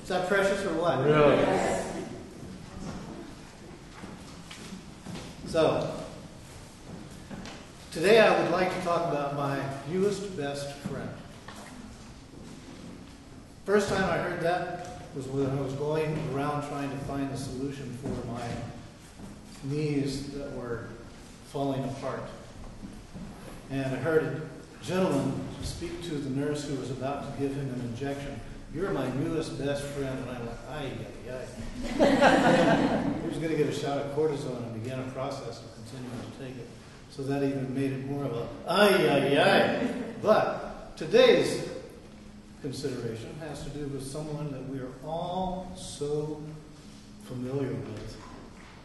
Is that precious or what? Really? Yes. So, today I would like to talk about my newest best friend. First time I heard that was when I was going around trying to find a solution for my knees that were falling apart. And I heard a gentleman speak to the nurse who was about to give him an injection. "You're my newest best friend." And I went, "Ay, ay, ay." He was going to get a shot of cortisone and began a process of continuing to take it. So that even made it more of a ay, ay, ay. But today's consideration has to do with someone that we are all so familiar with.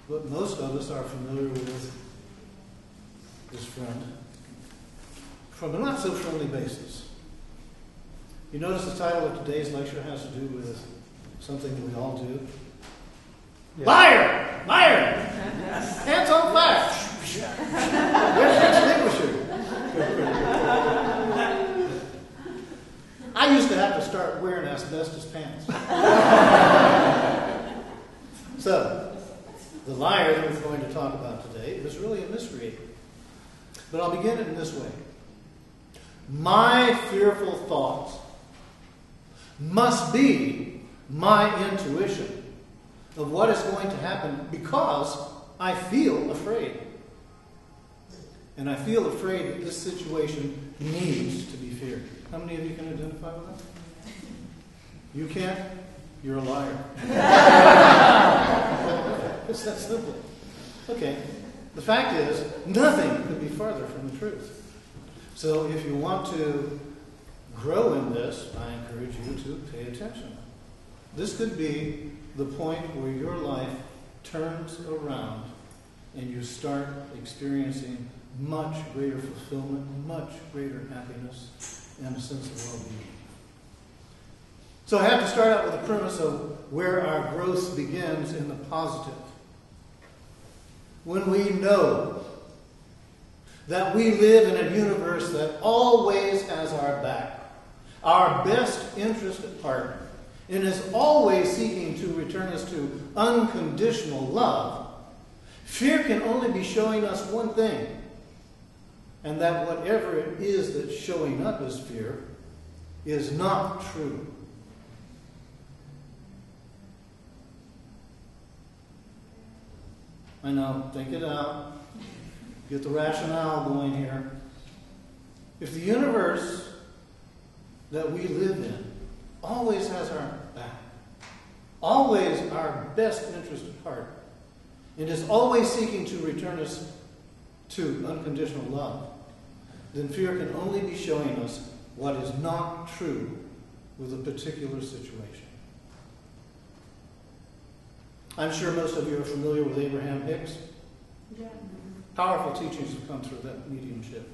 But most of us are familiar with this friend from a not so friendly basis. You notice the title of today's lecture has to do with something that we all do. Yeah. Liar! Liar! Hands on fire! Where's the extinguisher? I used to have to start wearing asbestos pants. So, the liar that we're going to talk about today is really a mystery. But I'll begin it in this way. My fearful thoughts must be my intuition of what is going to happen because I feel afraid. And I feel afraid that this situation needs to be feared. How many of you can identify with that? You can't? You're a liar. It's that simple. Okay. The fact is, nothing could be farther from the truth. So if you want to grow in this, I encourage you to pay attention. This could be the point where your life turns around and you start experiencing much greater fulfillment, much greater happiness, and a sense of well-being. So I have to start out with the premise of where our growth begins in the positive. When we know that we live in a universe that always has our back, our best interest at heart, and is always seeking to return us to unconditional love, fear can only be showing us one thing, and that whatever it is that's showing up as fear is not true. I know, think it out. Get the rationale going here. If the universe that we live in always has our back, always our best interest at heart, and is always seeking to return us to unconditional love, then fear can only be showing us what is not true with a particular situation. I'm sure most of you are familiar with Abraham Hicks. Yeah. Powerful teachings have come through that mediumship.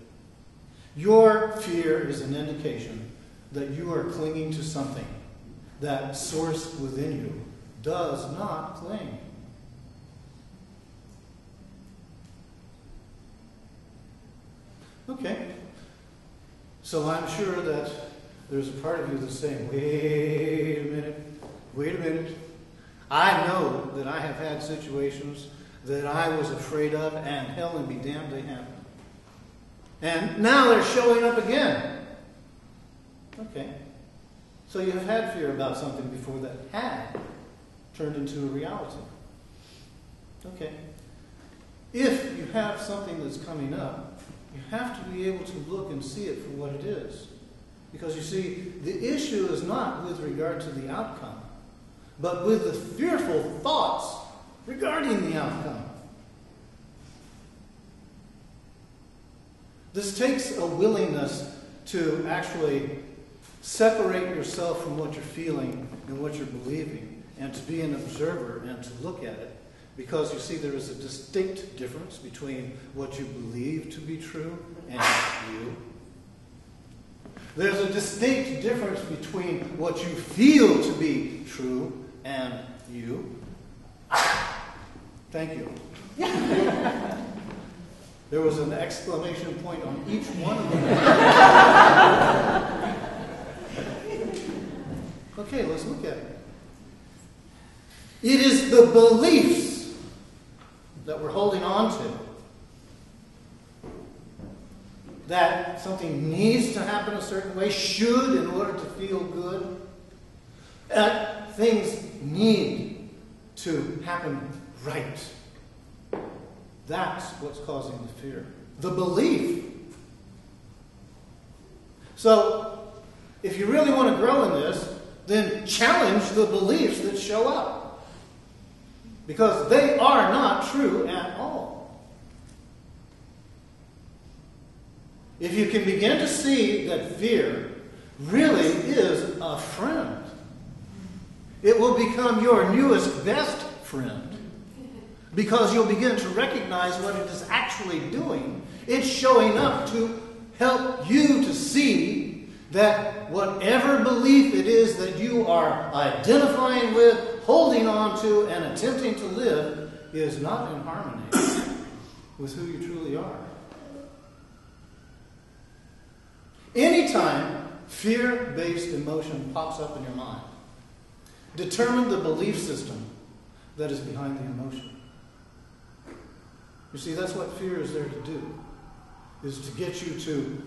Your fear is an indication that you are clinging to something that source within you does not claim. Okay. So I'm sure that there's a part of you that's saying, wait a minute. I know that I have had situations that I was afraid of, and hell and be damned they happened. And now they're showing up again. Okay. So you have had fear about something before that had turned into a reality. Okay. If you have something that's coming up, you have to be able to look and see it for what it is. Because you see, the issue is not with regard to the outcome, but with the fearful thoughts regarding the outcome. This takes a willingness to actually separate yourself from what you're feeling and what you're believing, and to be an observer and to look at it. Because you see, there is a distinct difference between what you believe to be true and you. There's a distinct difference between what you feel to be true and you. Thank you. There was an exclamation point on each one of them. Okay, let's look at it. It is the beliefs that we're holding on to. That something needs to happen a certain way, should in order to feel good. That things need to happen right. That's what's causing the fear. The belief. So, if you really want to grow in this, then challenge the beliefs that show up. Because they are not true at all. If you can begin to see that fear really is a friend, it will become your newest best friend. Because you'll begin to recognize what it is actually doing. It's showing up to help you to see that whatever belief it is that you are identifying with, holding on to, and attempting to live is not in harmony with who you truly are. Anytime fear-based emotion pops up in your mind, determine the belief system that is behind the emotion. You see, that's what fear is there to do, is to get you to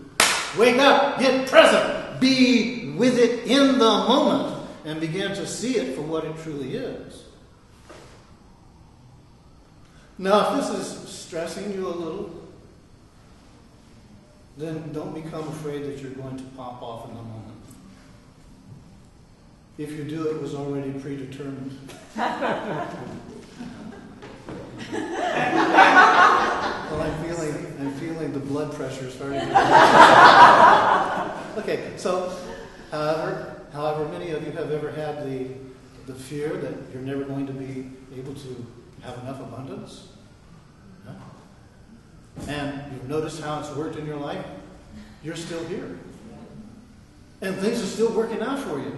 wake up, get present, be with it in the moment, and begin to see it for what it truly is. Now, if this is stressing you a little, then don't become afraid that you're going to pop off in the moment. If you do, it was already predetermined. Well, I'm feeling the blood pressure starting to Okay, so however many of you have ever had the fear that you're never going to be able to have enough abundance? Yeah? And you've noticed how it's worked in your life? You're still here. And things are still working out for you.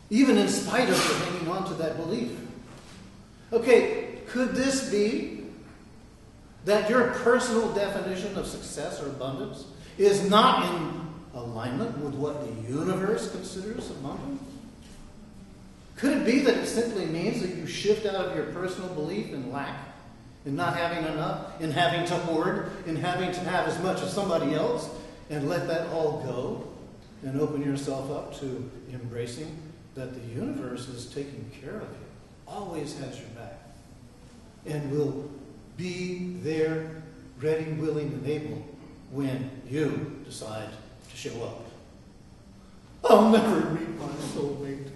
Even in spite of you hanging on to that belief. Okay, could this be that your personal definition of success or abundance is not in alignment with what the universe considers abundance? Could it be that it simply means that you shift out of your personal belief in lack, in not having enough, in having to hoard, in having to have as much as somebody else, and let that all go and open yourself up to embracing that the universe is taking care of you, always has your back, and will be there, ready, willing, and able when you decide to show up. I'll never meet my soulmate.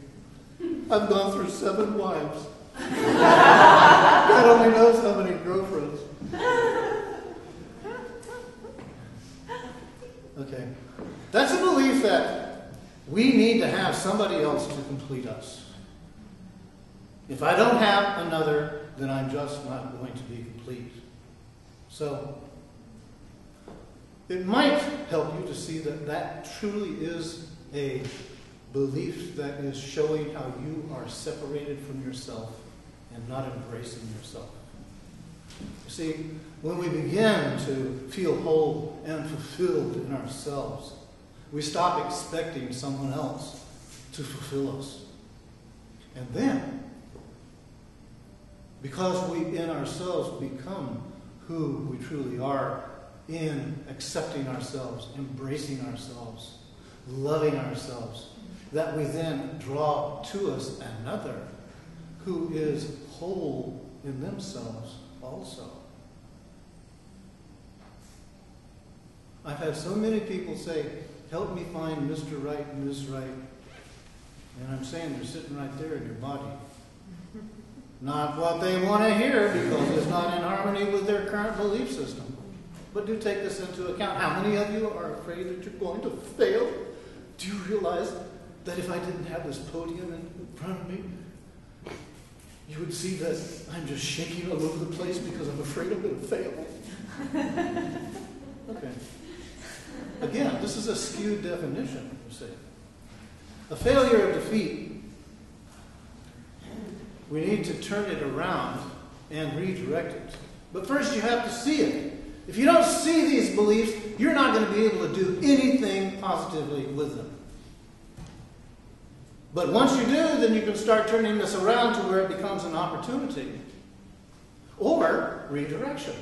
I've gone through 7 wives. God only knows how many girlfriends. Okay. That's a belief that we need to have somebody else to complete us. If I don't have another, then I'm just not going to be complete. So, it might help you to see that that truly is a belief that is showing how you are separated from yourself and not embracing yourself. You see, when we begin to feel whole and fulfilled in ourselves, we stop expecting someone else to fulfill us. And then, because we in ourselves become who we truly are in accepting ourselves, embracing ourselves, loving ourselves, that we then draw to us another who is whole in themselves also. I've had so many people say, help me find Mr. Right and Ms. Right. And I'm saying they're sitting right there in your body. Not what they want to hear because it's not in harmony with their current belief system. But do take this into account. How many of you are afraid that you're going to fail? Do you realize that if I didn't have this podium in front of me, you would see that I'm just shaking all over the place because I'm afraid I'm going to fail? Okay. Again, this is a skewed definition, you see. A failure of defeat, we need to turn it around and redirect it. But first you have to see it. If you don't see these beliefs, you're not going to be able to do anything positively with them. But once you do, then you can start turning this around to where it becomes an opportunity or redirection.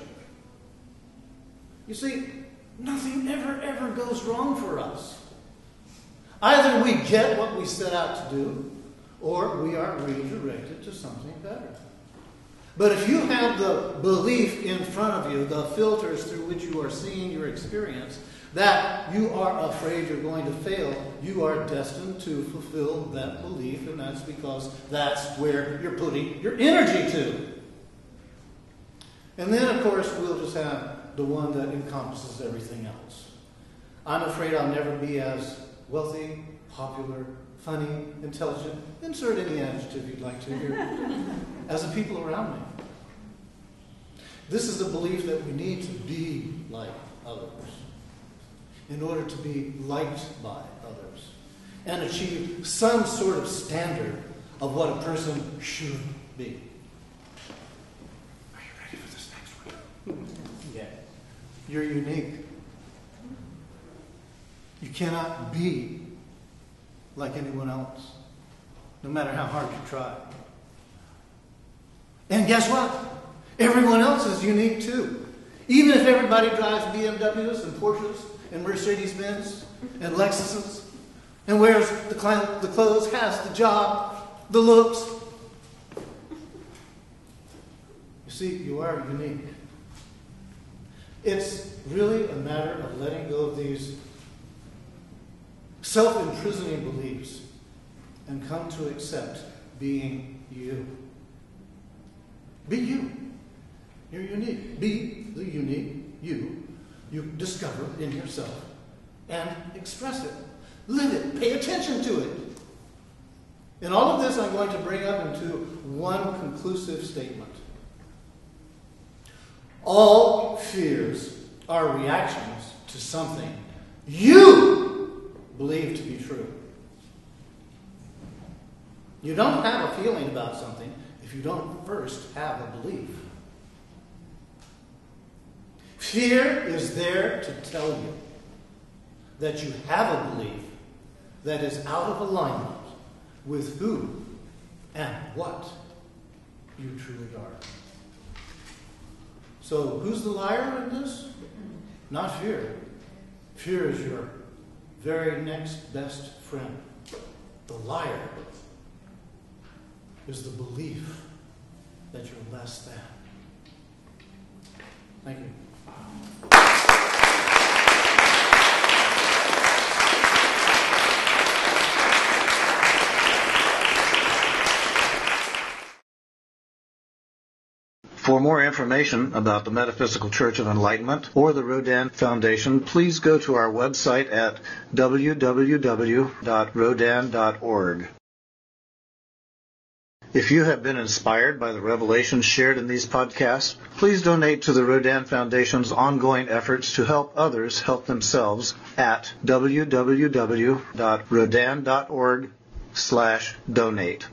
You see, nothing ever goes wrong for us. Either we get what we set out to do, or we are redirected to something better. But if you have the belief in front of you, the filters through which you are seeing your experience, that you are afraid you're going to fail, you are destined to fulfill that belief, and that's because that's where you're putting your energy to. And then, of course, we'll just have the one that encompasses everything else. I'm afraid I'll never be as wealthy, popular, funny, intelligent, insert any adjective you'd like to here, as the people around me. This is a belief that we need to be like others in order to be liked by others and achieve some sort of standard of what a person should be. Are you ready for this next one? Yeah. You're unique. You cannot be like anyone else, no matter how hard you try. And guess what? Everyone else is unique too. Even if everybody drives BMWs and Porsches and Mercedes-Benz and Lexuses and wears the clothes, has the job, the looks. You see, you are unique. It's really a matter of letting go of these self-imprisoning beliefs and come to accept being you. Be you. You're unique. Be the unique you discover in yourself and express it. Live it. Pay attention to it. And all of this I'm going to bring up into one conclusive statement. All fears are reactions to something you believe to be true. You don't have a feeling about something if you don't first have a belief. Fear is there to tell you that you have a belief that is out of alignment with who and what you truly are. So, who's the liar in this? Not fear. Fear is your very next best friend. The liar is the belief that you're less than. Thank you. For more information about the Metaphysical Church of Enlightenment or the Rodin Foundation, please go to our website at www.rodin.org. If you have been inspired by the revelations shared in these podcasts, please donate to the Rodin Foundation's ongoing efforts to help others help themselves at www.rodin.org/donate.